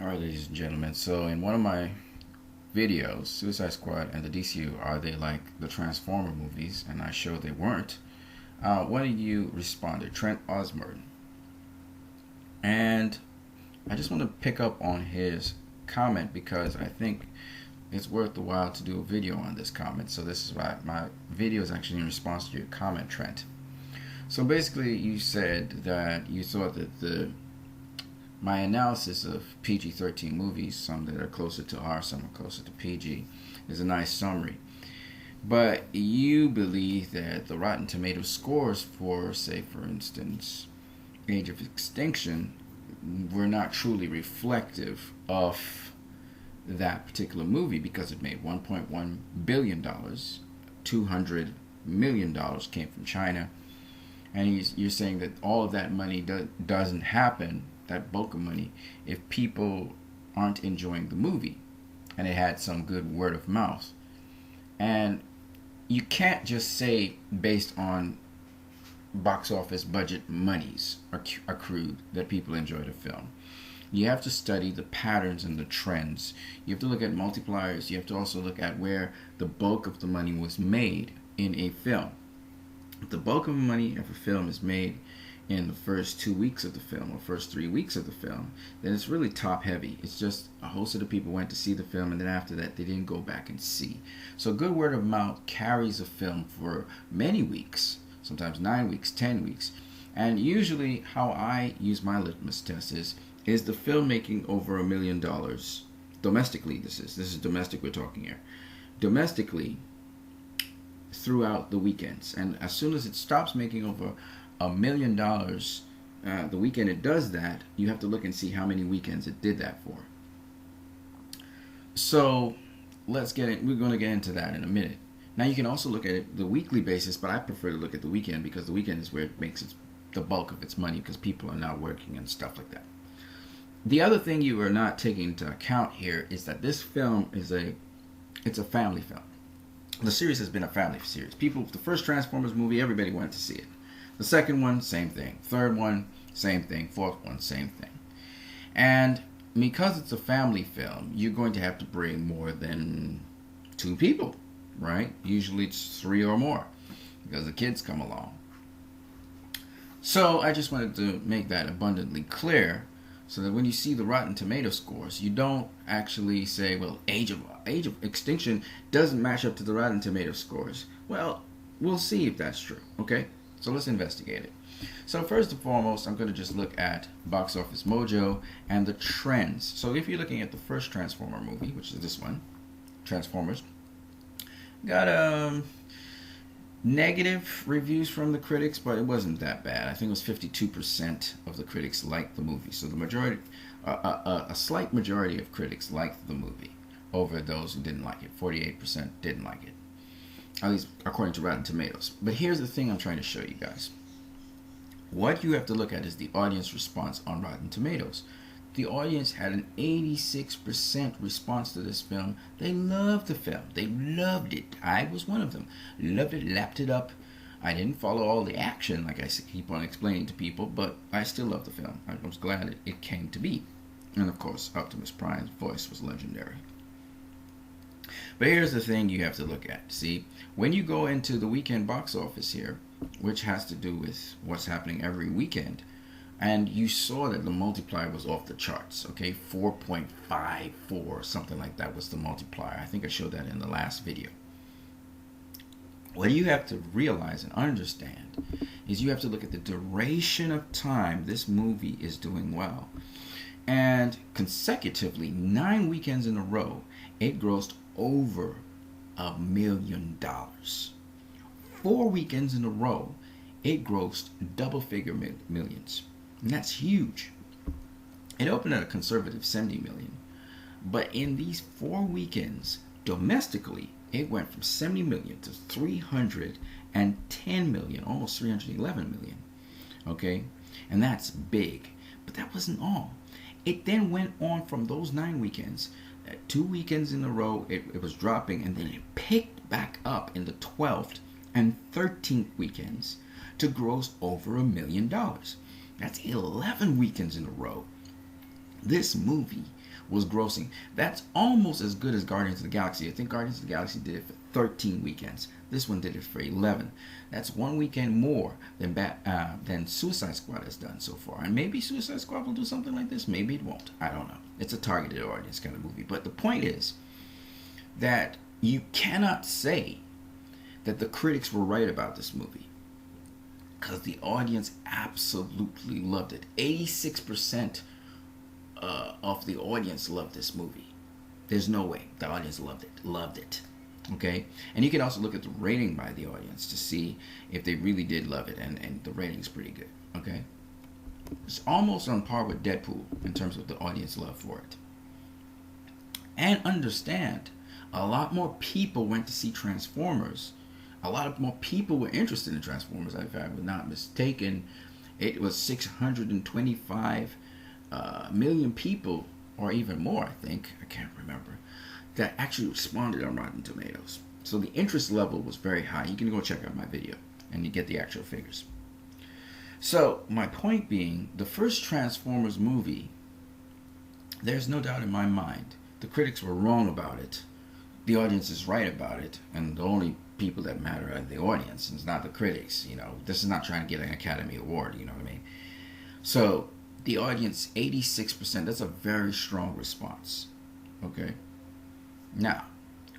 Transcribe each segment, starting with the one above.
All right, ladies and gentlemen. So, in one of my videos, Suicide Squad and the DCU, are they like the Transformer movies? And I showed they weren't. One of you responded, Trent Osborne. And I just want to pick up on his comment because I think it's worth the while to do a video on this comment. So, this is why my video is actually in response to your comment, Trent. So, basically, you said that you thought that my analysis of PG-13 movies, some that are closer to R, some are closer to PG, is a nice summary. But you believe that the Rotten Tomatoes scores for, say, for instance, Age of Extinction were not truly reflective of that particular movie because it made $1.1 billion, $200 million came from China, and you're saying that all of that money doesn't happen, that bulk of money, if people aren't enjoying the movie and it had some good word of mouth. And you can't just say based on box office budget monies accrued that people enjoy the film. You have to study the patterns and the trends. You have to look at multipliers. You have to also look at where the bulk of the money was made in a film. If the bulk of the money of a film is made in the first 2 weeks of the film or first 3 weeks of the film, then it's really top heavy. It's just a host of the people went to see the film, and then after that they didn't go back and see. So good word of mouth carries a film for many weeks, sometimes 9 weeks, 10 weeks. And usually how I use my litmus test is the film making over $1 million domestically. This is domestic we're talking here. Domestically throughout the weekends, and as soon as it stops making over $1 million the weekend it does that, you have to look and see how many weekends it did that for. So let's get it. We're going to get into that in a minute. Now you can also look at it the weekly basis, but I prefer to look at the weekend because the weekend is where it makes the bulk of its money because people are not working and stuff like that. The other thing you are not taking into account here is that this film is a family film. The series has been a family series. The first Transformers movie, everybody went to see it. The second one, same thing. Third one, same thing. Fourth one, same thing. And because it's a family film, you're going to have to bring more than 2 people, right? Usually it's 3 or more because the kids come along. So I just wanted to make that abundantly clear so that when you see the Rotten Tomato scores, you don't actually say, well, Age of Extinction doesn't match up to the Rotten Tomato scores. Well, we'll see if that's true, okay? So let's investigate it. So first and foremost, I'm going to just look at Box Office Mojo and the trends. So if you're looking at the first Transformer movie, which is this one, Transformers, got negative reviews from the critics, but it wasn't that bad. I think it was 52% of the critics liked the movie. So the majority, a slight majority of critics liked the movie over those who didn't like it. 48% didn't like it, at least according to Rotten Tomatoes. But here's the thing I'm trying to show you guys. What you have to look at is the audience response on Rotten Tomatoes. The audience had an 86% response to this film. They loved the film. They loved it. I was one of them. Loved it, lapped it up. I didn't follow all the action like I keep on explaining to people, but I still love the film. I was glad it came to be. And of course, Optimus Prime's voice was legendary. But here's the thing you have to look at. See, when you go into the weekend box office here, which has to do with what's happening every weekend, and you saw that the multiplier was off the charts, okay? 4.54, something like that was the multiplier. I think I showed that in the last video. What you have to realize and understand is you have to look at the duration of time this movie is doing well. And consecutively, 9 weekends in a row, it grossed over $1 million. 4 weekends in a row, it grossed double-figure millions. And that's huge. It opened at a conservative 70 million. But in these 4 weekends, domestically, it went from 70 million to 310 million, almost 311 million. Okay? And that's big. But that wasn't all. It then went on from those 9 weekends. 2 weekends in a row, it was dropping, and then it picked back up in the 12th and 13th weekends to gross over $1 million. That's 11 weekends in a row. This movie was grossing. That's almost as good as Guardians of the Galaxy. I think Guardians of the Galaxy did it for 13 weekends. This one did it for 11. That's one weekend more than Suicide Squad has done so far. And maybe Suicide Squad will do something like this. Maybe it won't. I don't know. It's a targeted audience kind of movie. But the point is that you cannot say that the critics were right about this movie, because the audience absolutely loved it. 86% of the audience loved this movie. There's no way. The audience loved it. Okay? And you can also look at the rating by the audience to see if they really did love it, and the rating's pretty good. Okay? It's almost on par with Deadpool in terms of the audience love for it. And understand, a lot more people went to see Transformers. A lot more people were interested in Transformers. If I was not mistaken, it was 625 million people, or even more, I think. I can't remember. That actually responded on Rotten Tomatoes. So the interest level was very high. You can go check out my video and you get the actual figures. So my point being, the first Transformers movie, there's no doubt in my mind, the critics were wrong about it. The audience is right about it, and the only people that matter are the audience. It's not the critics. You know, this is not trying to get an Academy Award. You know what I mean? So the audience, 86%. That's a very strong response. Okay. Now,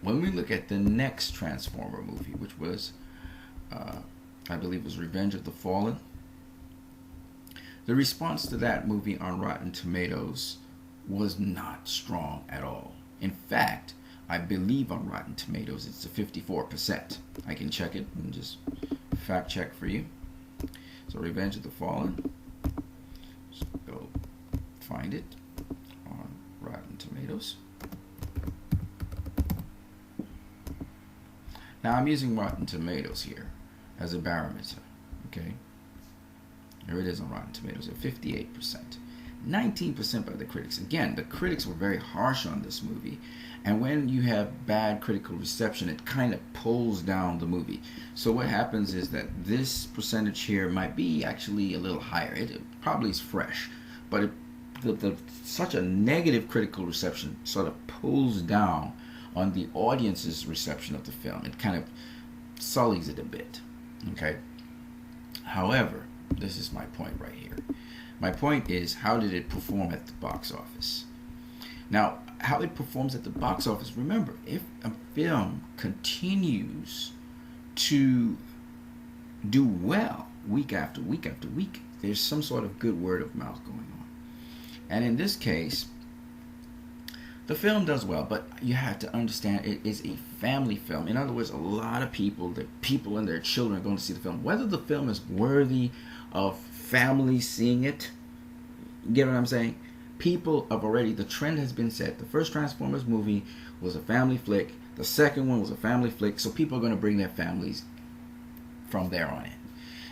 when we look at the next Transformer movie, which was, I believe, was Revenge of the Fallen, the response to that movie on Rotten Tomatoes was not strong at all. In fact, I believe on Rotten Tomatoes it's a 54%. I can check it and just fact check for you. So Revenge of the Fallen. Just go find it on Rotten Tomatoes. Now I'm using Rotten Tomatoes here as a barometer. Okay. Here it is on Rotten Tomatoes at 58%. 19% by the critics. Again, the critics were very harsh on this movie. And when you have bad critical reception, it kind of pulls down the movie. So what happens is that this percentage here might be actually a little higher. It probably is fresh. But such a negative critical reception sort of pulls down on the audience's reception of the film. It kind of sullies it a bit. Okay? However, this is my point right here. My point is, how did it perform at the box office? Now, how it performs at the box office, remember, if a film continues to do well week after week after week, there's some sort of good word of mouth going on. And in this case, the film does well, but you have to understand it is a family film. In other words, a lot of people, the people and their children are going to see the film. Whether the film is worthy of families seeing it, you get what I'm saying? People have already, the trend has been set. The first Transformers movie was a family flick. The second one was a family flick. So people are going to bring their families from there on in.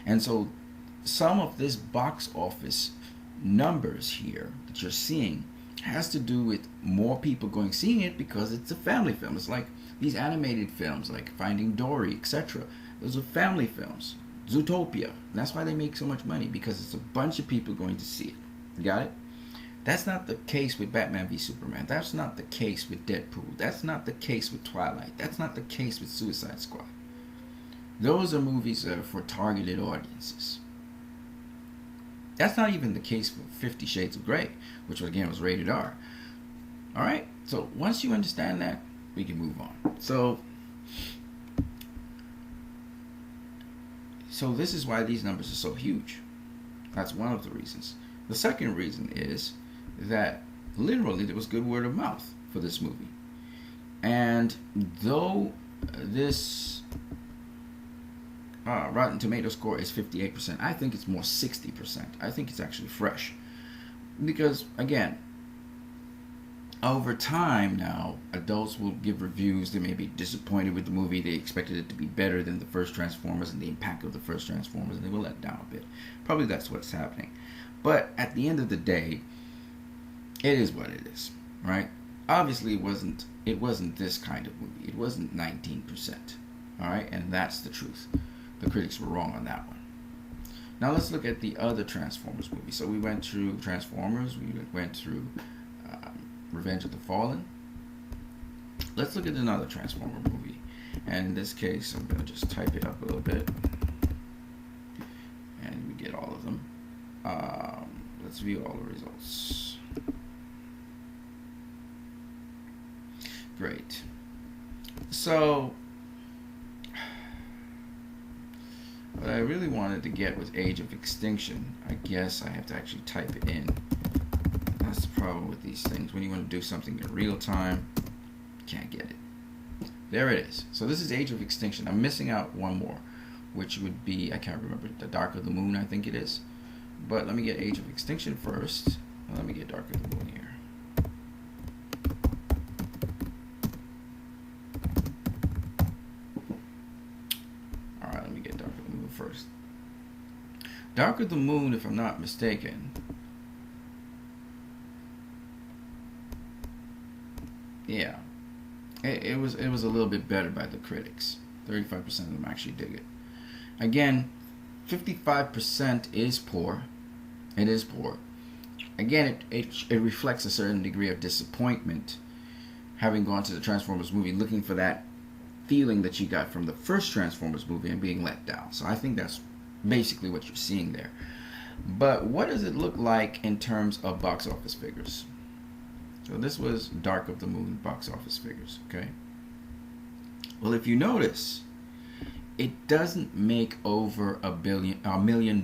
And so some of this box office numbers here that you're seeing has to do with more people seeing it because it's a family film. It's like these animated films like Finding Dory, etc. Those are family films. Zootopia. That's why they make so much money, because it's a bunch of people going to see it. You got it? That's not the case with Batman v Superman. That's not the case with Deadpool. That's not the case with Twilight. That's not the case with Suicide Squad. Those are movies that are for targeted audiences. That's not even the case for 50 Shades of Grey, which again was rated R. Alright? So once you understand that, we can move on. So this is why these numbers are so huge. That's one of the reasons. The second reason is that literally there was good word of mouth for this movie. And though this Rotten Tomato score is 58%, I think it's more 60%. I think it's actually fresh. Because, again, over time now, adults will give reviews. They may be disappointed with the movie. They expected it to be better than the first Transformers and the impact of the first Transformers, and they will let down a bit. Probably that's what's happening. But at the end of the day, it is what it is, right? Obviously, it wasn't this kind of movie. It wasn't 19%, all right? And that's the truth. The critics were wrong on that one. Now let's look at the other Transformers movie. So we went through Transformers, we went through Revenge of the Fallen. Let's look at another Transformer movie. And in this case, I'm going to just type it up a little bit. And we get all of them. Let's view all the results. Great. So, what I really wanted to get was Age of Extinction. I guess I have to actually type it in. That's the problem with these things. When you want to do something in real time, you can't get it. There it is. So this is Age of Extinction. I'm missing out one more, which would be, I can't remember, The Dark of the Moon, I think it is. But let me get Age of Extinction first. Let me get Dark of the Moon here. Alright, let me get Dark of the Moon first. Dark of the Moon, if I'm not mistaken, yeah, it was a little bit better by the critics. 35% of them actually dig it. Again, 55% is poor. It is poor. Again, it reflects a certain degree of disappointment, having gone to the Transformers movie looking for that feeling that you got from the first Transformers movie and being let down. So I think that's basically what you're seeing there. But what does it look like in terms of box office figures? So this was Dark of the Moon box office figures, okay? Well, if you notice, it doesn't make over $1 million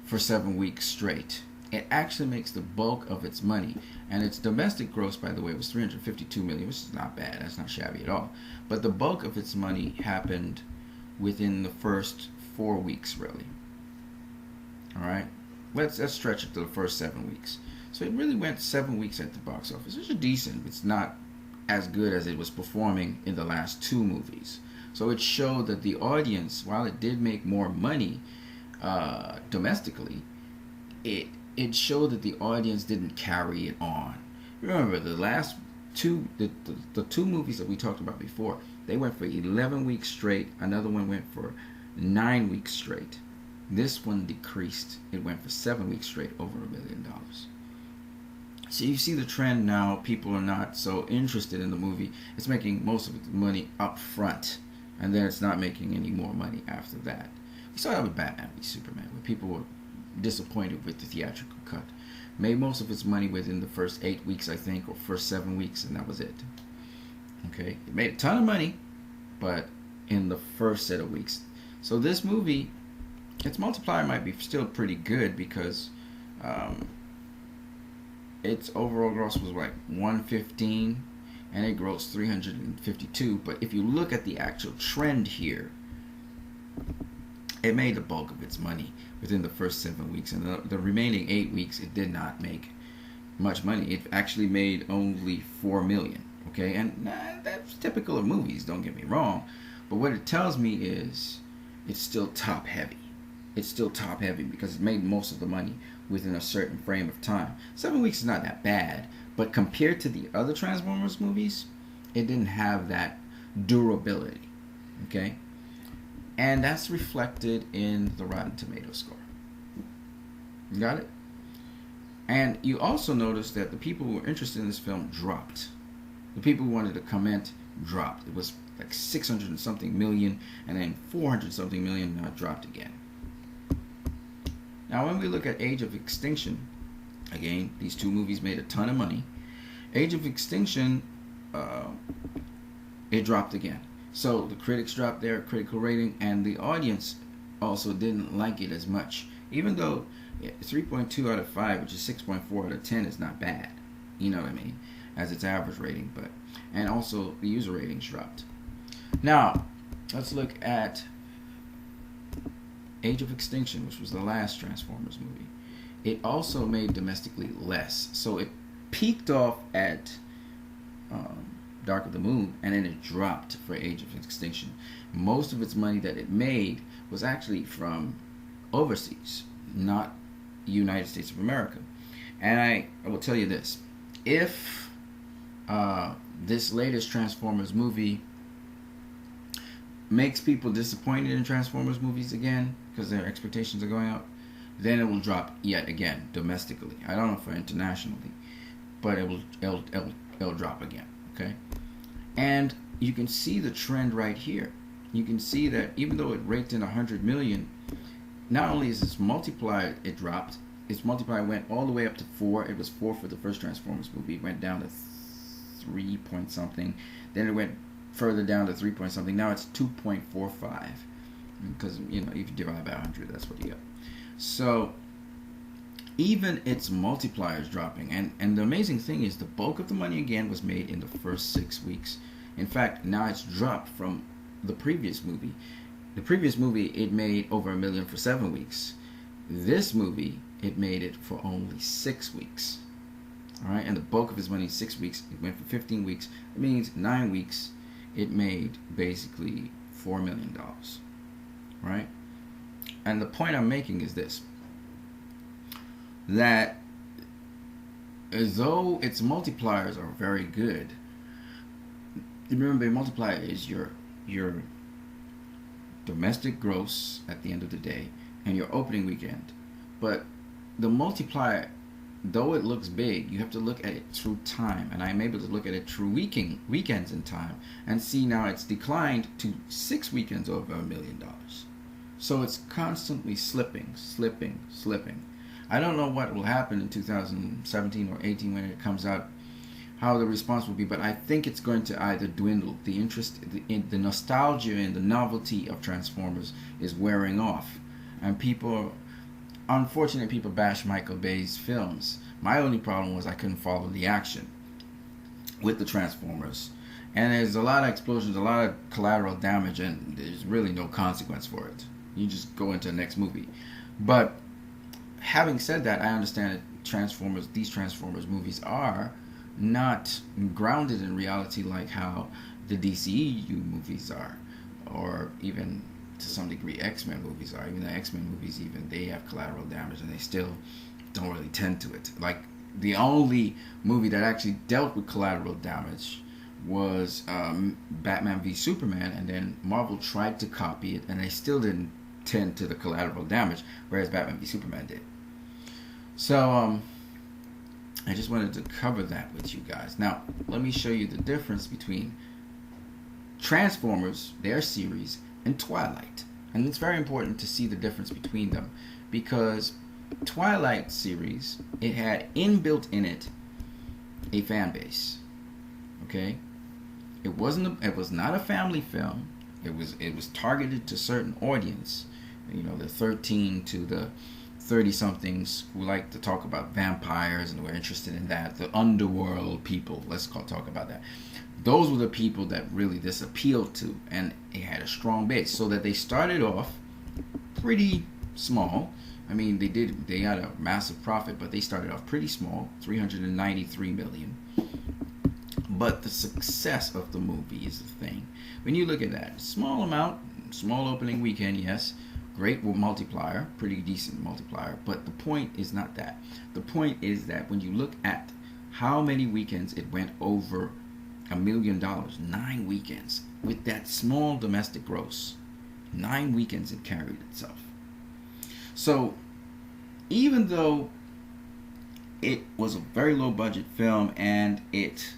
for 7 weeks straight. It actually makes the bulk of its money, and its domestic gross, by the way, was $352 million, which is not bad. That's not shabby at all. But the bulk of its money happened within the first 4 weeks, really. All right, let's stretch it to the first 7 weeks. So it really went 7 weeks at the box office, which is decent. It's not as good as it was performing in the last 2 movies. So it showed that the audience, while it did make more money domestically, it showed that the audience didn't carry it on. Remember, the last two, the 2 movies that we talked about before, they went for 11 weeks straight. Another one went for 9 weeks straight. This one decreased. It went for 7 weeks straight, over $1 million. So you see the trend now. People are not so interested in the movie. It's making most of its money up front, and then it's not making any more money after that. We saw that with Batman v Superman, where people were disappointed with the theatrical cut. Made most of its money within the first 8 weeks, I think, or first 7 weeks, and that was it. Okay, it made a ton of money, but in the first set of weeks. So this movie, its multiplier might be still pretty good, because its overall gross was like 115, and it grossed 352. But if you look at the actual trend here, it made the bulk of its money within the first 7 weeks, and the remaining 8 weeks it did not make much money. It actually made only $4 million. Okay, and that's typical of movies, don't get me wrong, but what it tells me is it's still top heavy. It's still top heavy because it made most of the money within a certain frame of time. 7 weeks is not that bad, but compared to the other Transformers movies, it didn't have that durability. Okay, and that's reflected in the Rotten Tomatoes score. You got it? And you also notice that the people who were interested in this film dropped. The people who wanted to comment dropped. It was like 600 and something million, and then 400 something million. Now it dropped again. Now when we look at Age of Extinction, again, these 2 movies made a ton of money. Age of Extinction, it dropped again. So the critics dropped their critical rating, and the audience also didn't like it as much. Even though 3.2 out of 5, which is 6.4 out of 10, is not bad. You know what I mean? As its average rating, but and also the user ratings dropped. Now, let's look at Age of Extinction, which was the last Transformers movie. It also made domestically less. So it peaked off at Dark of the Moon, and then it dropped for Age of Extinction. Most of its money that it made was actually from overseas, not United States of America. And I will tell you this. If this latest Transformers movie makes people disappointed in Transformers movies again because their expectations are going up, then it will drop yet again domestically. I don't know for internationally, but it'll drop again. Okay, and you can see the trend right here. You can see that even though it raked in 100 million, not only is its multiplier it dropped, its multiplier went all the way up to 4. It was 4 for the first Transformers movie. It went down to 3 point something. Then it went further down to 3 point something. Now it's 2.45 because if you divide by 100, that's what you get. So even its multiplier is dropping, and the amazing thing is the bulk of the money again was made in the first 6 weeks. In fact, now it's dropped from the previous movie. The previous movie, it made over $1 million for 7 weeks. This movie, it made it for only 6 weeks. All right, and the bulk of its money, 6 weeks. It went for 15 weeks. It means 9 weeks. It made basically $4 million. Right, and the point I'm making is this: that though its multipliers are very good, remember, a multiplier is your domestic gross at the end of the day and your opening weekend. But the multiplier, though it looks big, you have to look at it through time, and I'm able to look at it through weekends in time and see now it's declined to 6 weekends over $1 million. So it's constantly slipping. I don't know what will happen in 2017 or 18 when it comes out, how the response will be, but I think it's going to either dwindle. The interest, the nostalgia and the novelty of Transformers is wearing off, and unfortunately, people bash Michael Bay's films. My only problem was I couldn't follow the action with the Transformers, and there's a lot of explosions, a lot of collateral damage, and there's really no consequence for it. You just go into the next movie. But having said that, I understand that these Transformers movies are not grounded in reality like how the DCEU movies are, or even to some degree X-Men movies are. Even the X-Men movies, even they have collateral damage, and they still don't really tend to it. Like, the only movie that actually dealt with collateral damage was Batman v Superman, and then Marvel tried to copy it, and they still didn't tend to the collateral damage, whereas Batman v Superman did. So I just wanted to cover that with you guys. Now let me show you the difference between Transformers, their series, and Twilight. And it's very important to see the difference between them, because Twilight series, it had inbuilt in it a fan base. Okay, it was not a family film. It was targeted to certain audience, the 13 to the 30-somethings who like to talk about vampires and were interested in that, the underworld people. Let's talk about that. Those were the people that really this appealed to, and it had a strong base. So that they started off pretty small. I mean, they had a massive profit, but they started off pretty small, $393 million. But the success of the movie is the thing. When you look at that, small amount, small opening weekend, yes, great multiplier, pretty decent multiplier, but the point is not that. The point is that when you look at how many weekends it went over $1 million, 9 weekends, with that small domestic gross, 9 weekends it carried itself. So even though it was a very low budget film and it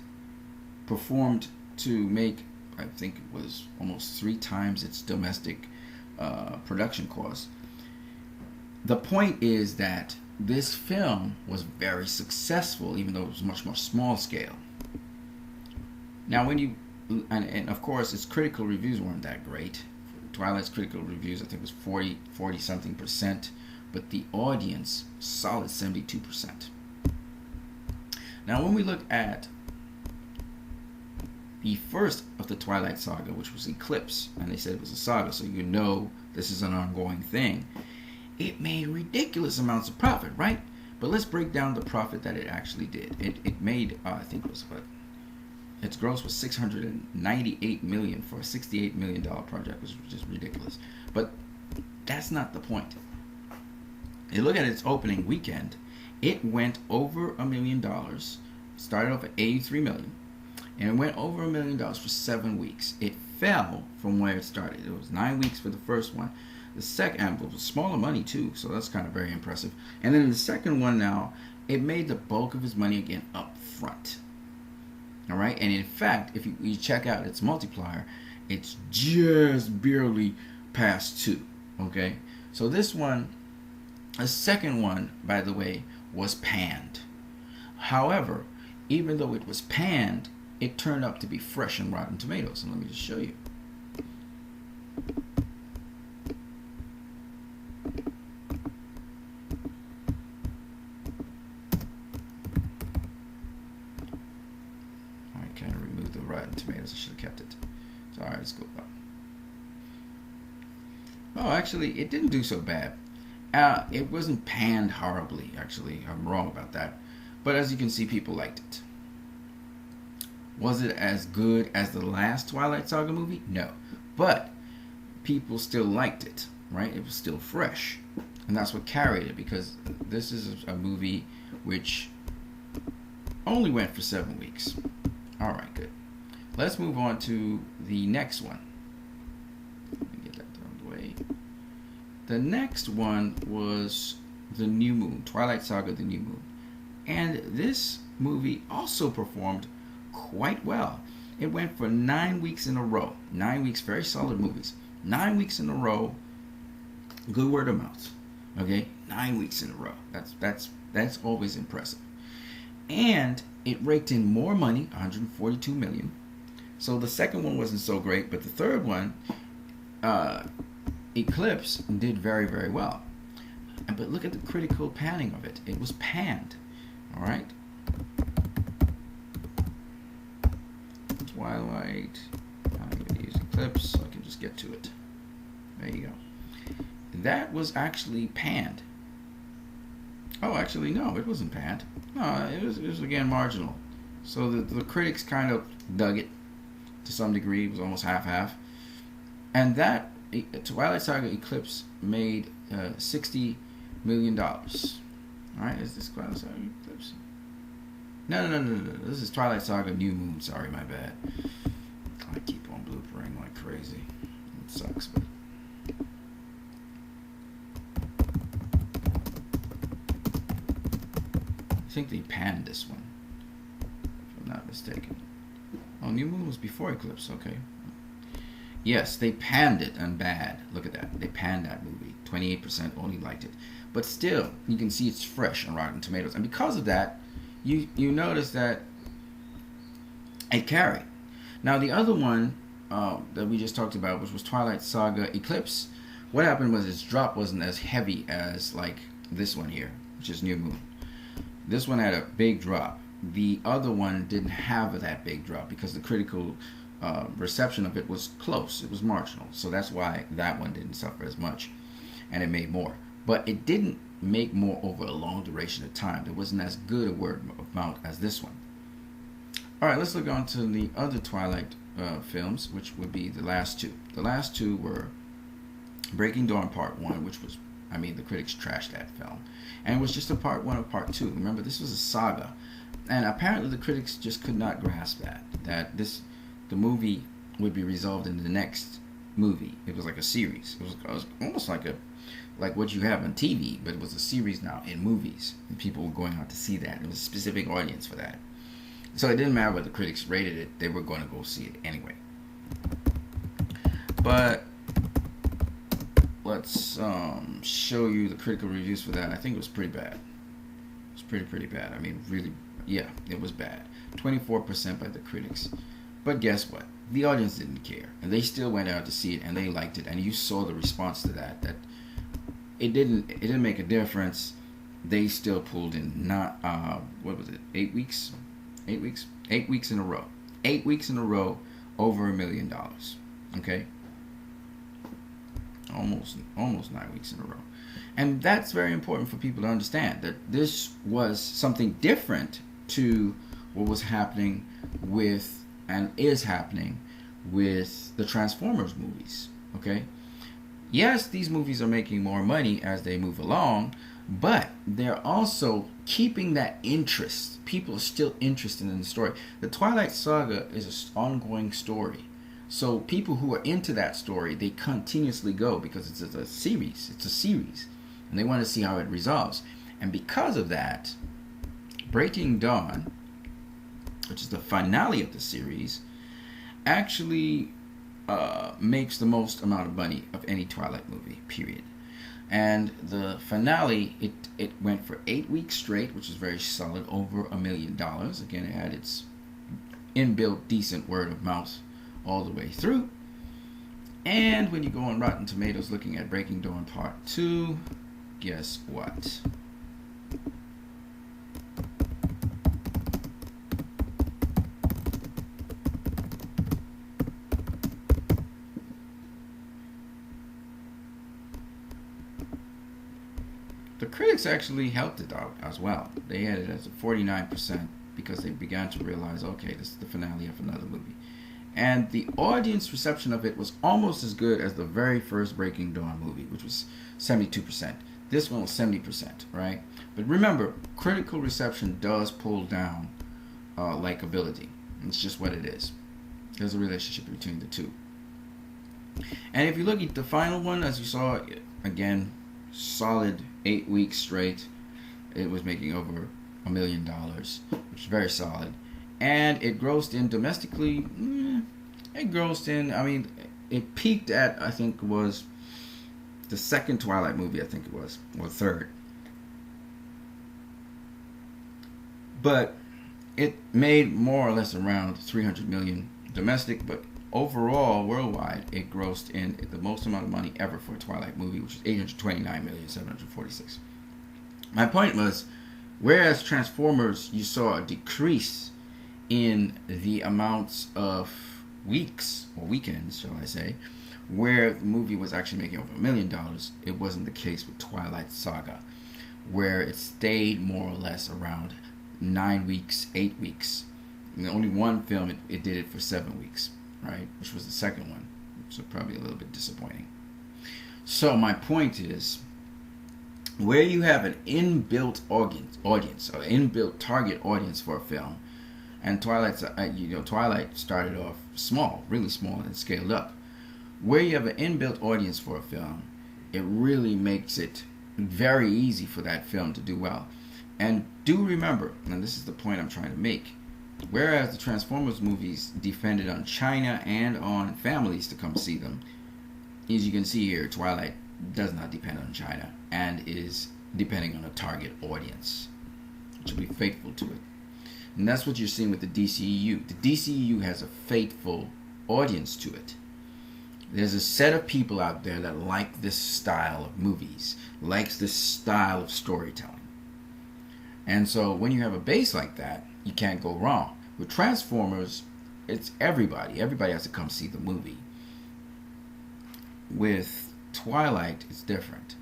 performed to make, I think it was almost 3 times its domestic production cost, the point is that this film was very successful, even though it was much more small scale. Now when you, and of course its critical reviews weren't that great. Twilight's critical reviews, I think, was 40 something percent, but the audience, solid 72%. Now when we look at the first of the Twilight saga, which was Eclipse, and they said it was a saga, so this is an ongoing thing, it made ridiculous amounts of profit, right? But let's break down the profit that it actually did. It made, I think it was what? Its gross was $698 million for a $68 million project, which was just ridiculous. But that's not the point. You look at its opening weekend, it went over $1 million, started off at $83 million, and it went over $1 million for 7 weeks. It fell from where it started. It was 9 weeks for the first one. The second, and it was smaller money too, so that's kind of very impressive. And then the second one now, it made the bulk of its money again up front. All right, and in fact, if you check out its multiplier, it's just barely past 2. Okay, so this one, the second one, by the way, was panned. However, even though it was panned, it turned up to be fresh in Rotten Tomatoes. And let me just show you. I kind of removed the Rotten Tomatoes. I should have kept it. So, all right, let's go up. Oh, actually, it didn't do so bad. It wasn't panned horribly, actually. I'm wrong about that. But as you can see, people liked it. Was it as good as the last Twilight Saga movie? No. But people still liked it, right? It was still fresh. And that's what carried it, because this is a movie which only went for 7 weeks. All right, good. Let's move on to the next one. Let me get that out of the way. The next one was The New Moon, Twilight Saga The New Moon. And this movie also performed quite well. It went for 9 weeks in a row. 9 weeks, very solid movies. 9 weeks in a row, good word of mouth. Okay, 9 weeks in a row. That's always impressive. And it raked in more money, 142 million. So the second one wasn't so great, but the third one, Eclipse, did very, very well. But look at the critical panning of it. It was panned. All right. Twilight. I'm going to use Eclipse so I can just get to it. There you go. That was actually panned. Oh, actually, no, it wasn't panned. No, it was again marginal. So the critics kind of dug it to some degree. It was almost half-half. And that Twilight Saga Eclipse made $60 million. All right, is this Twilight Saga Eclipse? No. This is Twilight Saga New Moon. Sorry, my bad. I keep on bloopering like crazy. It sucks, but. I think they panned this one, if I'm not mistaken. Oh, New Moon was before Eclipse, okay. Yes, they panned it and bad. Look at that. They panned that movie. 28% only liked it. But still, you can see it's fresh on Rotten Tomatoes. And because of that, you notice that it carried. Now, the other one that we just talked about, which was Twilight Saga Eclipse, what happened was its drop wasn't as heavy as like this one here, which is New Moon. This one had a big drop. The other one didn't have that big drop because the critical reception of it was close. It was marginal. So that's why that one didn't suffer as much. And it made more. But it didn't make more over a long duration of time. There wasn't as good a word of mouth as this one. Alright, let's look on to the other Twilight films, which would be the last two. The last two were Breaking Dawn Part 1, which was, I mean, the critics trashed that film. And it was just a Part 1 of Part 2. Remember, this was a saga. And apparently the critics just could not grasp that the movie would be resolved in the next movie. It was like a series. It was almost like what you have on TV, but it was a series now in movies. And people were going out to see that. There was a specific audience for that. So it didn't matter what the critics rated it. They were going to go see it anyway. But let's show you the critical reviews for that. I think it was pretty bad. It was pretty bad. I mean, really, yeah, it was bad. 24% by the critics. But guess what? The audience didn't care, and they still went out to see it, and they liked it. And you saw the response to that. That it didn't make a difference. They still pulled in what was it? 8 weeks? 8 weeks? 8 weeks in a row. 8 weeks in a row, over $1 million. Okay. Almost 9 weeks in a row. And that's very important for people to understand, that this was something different to what was happening with, and is happening with, the Transformers movies. Okay? Yes, these movies are making more money as they move along, but they're also keeping that interest. People are still interested in the story. The Twilight Saga is an ongoing story. So people who are into that story, they continuously go because it's a series. It's a series, and they want to see how it resolves. And because of that, Breaking Dawn, which is the finale of the series, actually makes the most amount of money of any Twilight movie, period. And the finale, it went for 8 weeks straight, which is very solid, over $1 million. Again, it had its inbuilt decent word of mouth all the way through. And when you go on Rotten Tomatoes looking at Breaking Dawn Part 2, guess what? The critics actually helped it out as well. They had it as a 49% because they began to realize, okay, this is the finale of another movie. And the audience reception of it was almost as good as the very first Breaking Dawn movie, which was 72%. This one was 70%, right? But remember, critical reception does pull down likability. It's just what it is. There's a relationship between the two. And if you look at the final one, as you saw, again, solid 8 weeks straight, it was making over $1 million, which is very solid. And it grossed in domestically, it peaked at, I think, was the second Twilight movie, I think it was, or third. But it made more or less around 300 million domestic, but overall, worldwide, it grossed in the most amount of money ever for a Twilight movie, which is 829,746,000. My point was, whereas Transformers, you saw a decrease in the amounts of weeks, or weekends, shall I say, where the movie was actually making over $1 million, it wasn't the case with Twilight Saga, where it stayed more or less around 9 weeks, 8 weeks. And only one film, it did it for 7 weeks. Right, which was the second one, so probably a little bit disappointing. So my point is, where you have an inbuilt audience, or inbuilt target audience for a film, and Twilight started off small, really small, and scaled up. Where you have an inbuilt audience for a film, it really makes it very easy for that film to do well. And do remember, and this is the point I'm trying to make, whereas the Transformers movies depended on China and on families to come see them, as you can see here, Twilight does not depend on China and is depending on a target audience, which will be faithful to it. And that's what you're seeing with the DCEU. The DCEU has a faithful audience to it. There's a set of people out there that like this style of movies, likes this style of storytelling. And so when you have a base like that, you can't go wrong. With Transformers, it's everybody. Everybody has to come see the movie. With Twilight, it's different.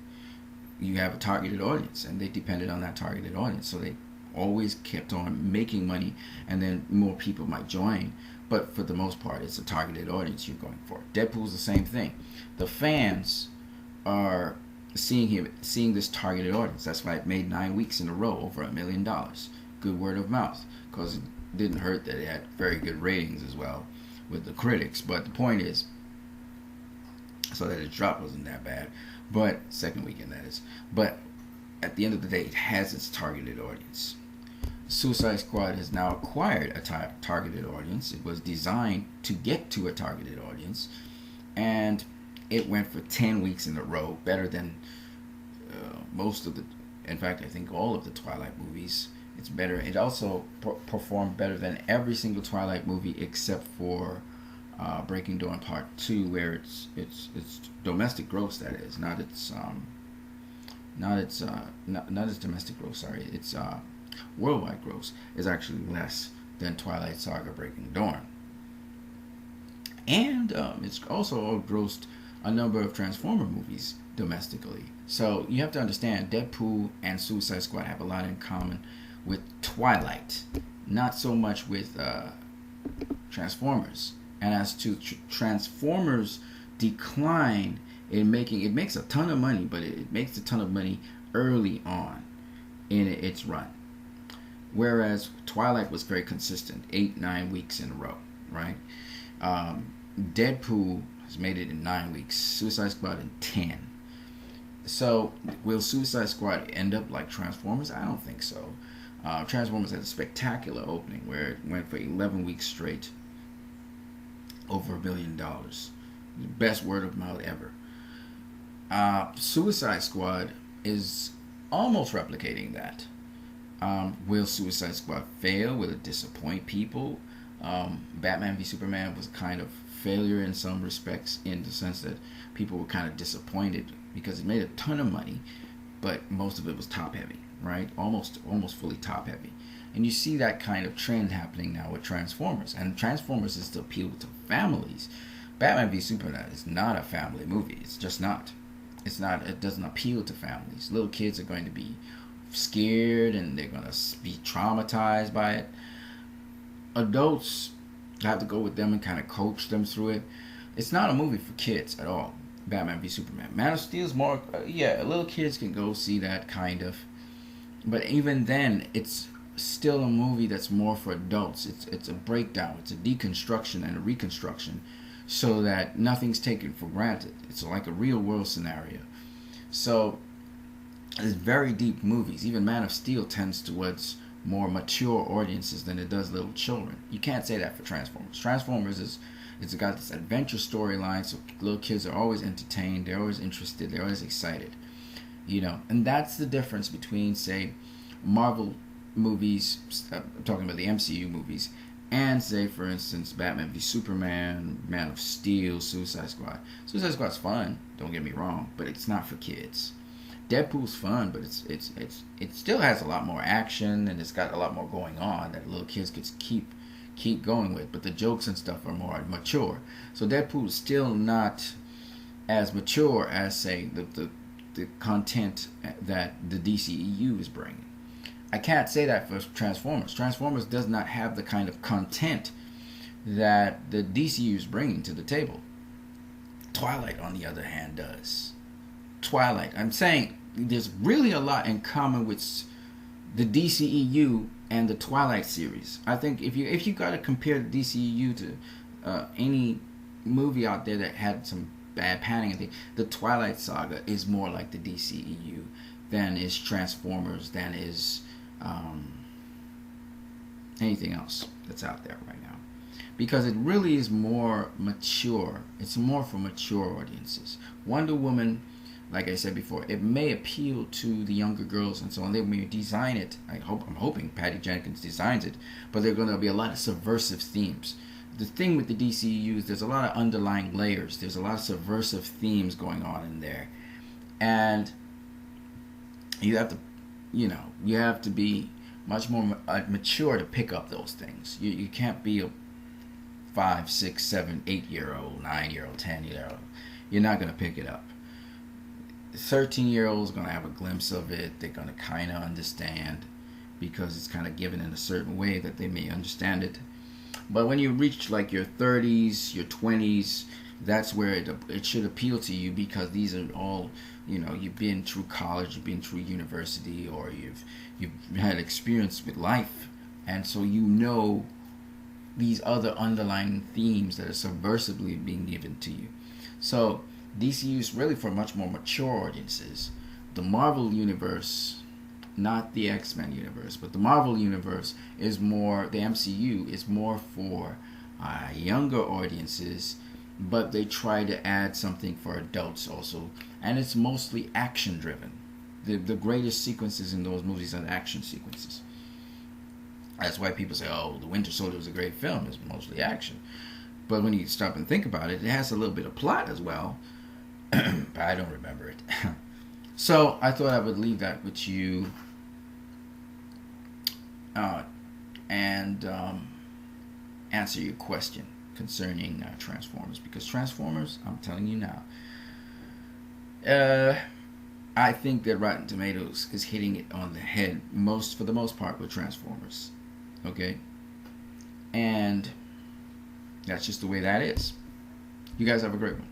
You have a targeted audience, and they depended on that targeted audience. So they always kept on making money, and then more people might join. But for the most part, it's a targeted audience you're going for. Deadpool's the same thing. The fans are seeing this targeted audience. That's why it made 9 weeks in a row over $1 million. Good word of mouth, because it didn't hurt that it had very good ratings as well with the critics. But the point is, so that its drop wasn't that bad, but second weekend that is. But at the end of the day, it has its targeted audience. Suicide Squad has now acquired a targeted audience. It was designed to get to a targeted audience, and it went for 10 weeks in a row, better than most of the, in fact, I think all of the Twilight movies. It's better. It also performed better than every single Twilight movie except for Breaking Dawn Part 2, where it's domestic gross, that is, not its domestic gross. Sorry, its worldwide gross is actually less than Twilight Saga Breaking Dawn, and it's also grossed a number of Transformer movies domestically. So you have to understand, Deadpool and Suicide Squad have a lot in common with Twilight, not so much with Transformers. And as to Transformers' decline in making, it makes a ton of money, but it makes a ton of money early on in its run. Whereas Twilight was very consistent, 8-9 weeks in a row, right? Deadpool has made it in 9 weeks. Suicide Squad in 10. So will Suicide Squad end up like Transformers? I don't think so. Transformers had a spectacular opening where it went for 11 weeks straight, over $1 billion. Best word of mouth ever. Suicide Squad is almost replicating that. Will Suicide Squad fail? Will it disappoint people? Batman v Superman was a kind of failure in some respects, in the sense that people were kind of disappointed because it made a ton of money, but most of it was top heavy, right? Almost fully top heavy. And you see that kind of trend happening now with Transformers. And Transformers is to appeal to families. Batman v Superman is not a family movie. It's just not. It's not. It doesn't appeal to families. Little kids are going to be scared and they're going to be traumatized by it. Adults have to go with them and kind of coach them through it. It's not a movie for kids at all. Batman v Superman. Man of Steel is more, little kids can go see that kind of. But even then, it's still a movie that's more for adults. It's a breakdown. It's a deconstruction and a reconstruction, so that nothing's taken for granted. It's like a real world scenario. So it's very deep movies. Even Man of Steel tends towards more mature audiences than it does little children. You can't say that for Transformers. Transformers it's got this adventure storyline, so little kids are always entertained, they're always interested, they're always excited. And that's the difference between, say, Marvel movies, I'm talking about the MCU movies, and, say, for instance, Batman v Superman, Man of Steel, Suicide Squad. Suicide Squad's fun, don't get me wrong, but it's not for kids. Deadpool's fun, but it still has a lot more action, and it's got a lot more going on that little kids could keep going with. But the jokes and stuff are more mature. So Deadpool is still not as mature as, say, the content that the DCEU is bringing. I can't say that for Transformers. Transformers does not have the kind of content that the DCEU is bringing to the table. Twilight, on the other hand, does. Twilight. I'm saying there's really a lot in common with the DCEU and the Twilight series. I think if you got to compare the DCEU to any movie out there that had some bad panning, I think the Twilight Saga is more like the DCEU than is Transformers, than is anything else that's out there right now. Because it really is more mature. It's more for mature audiences. Wonder Woman, like I said before, it may appeal to the younger girls and so on. They may design it. I'm hoping Patty Jenkins designs it. But there are going to be a lot of subversive themes. The thing with the DCU is there's a lot of underlying layers. There's a lot of subversive themes going on in there. And you have to be much more mature to pick up those things. You can't be a 5, 6, 7, 8-year-old, 9-year-old, 10-year-old. You're not going to pick it up. 13-year-olds going to have a glimpse of it. They're going to kind of understand because it's kind of given in a certain way that they may understand it. But when you reach like your 30s, your 20s, that's where it should appeal to you, because these are all, you've been through college, you've been through university, or you've had experience with life, and so these other underlying themes that are subversively being given to you. So DCU is really for much more mature audiences. The Marvel universe, not the X-Men universe, but the Marvel universe is more, the MCU is more for younger audiences, but they try to add something for adults also, and it's mostly action driven. The greatest sequences in those movies are the action sequences. That's why people say, oh, The Winter Soldier was a great film. It's mostly action. But when you stop and think about it, it has a little bit of plot as well. But I don't remember it. So I thought I would leave that with you. And answer your question concerning Transformers. Because Transformers, I'm telling you now, I think that Rotten Tomatoes is hitting it on the head for the most part with Transformers. Okay? And that's just the way that is. You guys have a great one.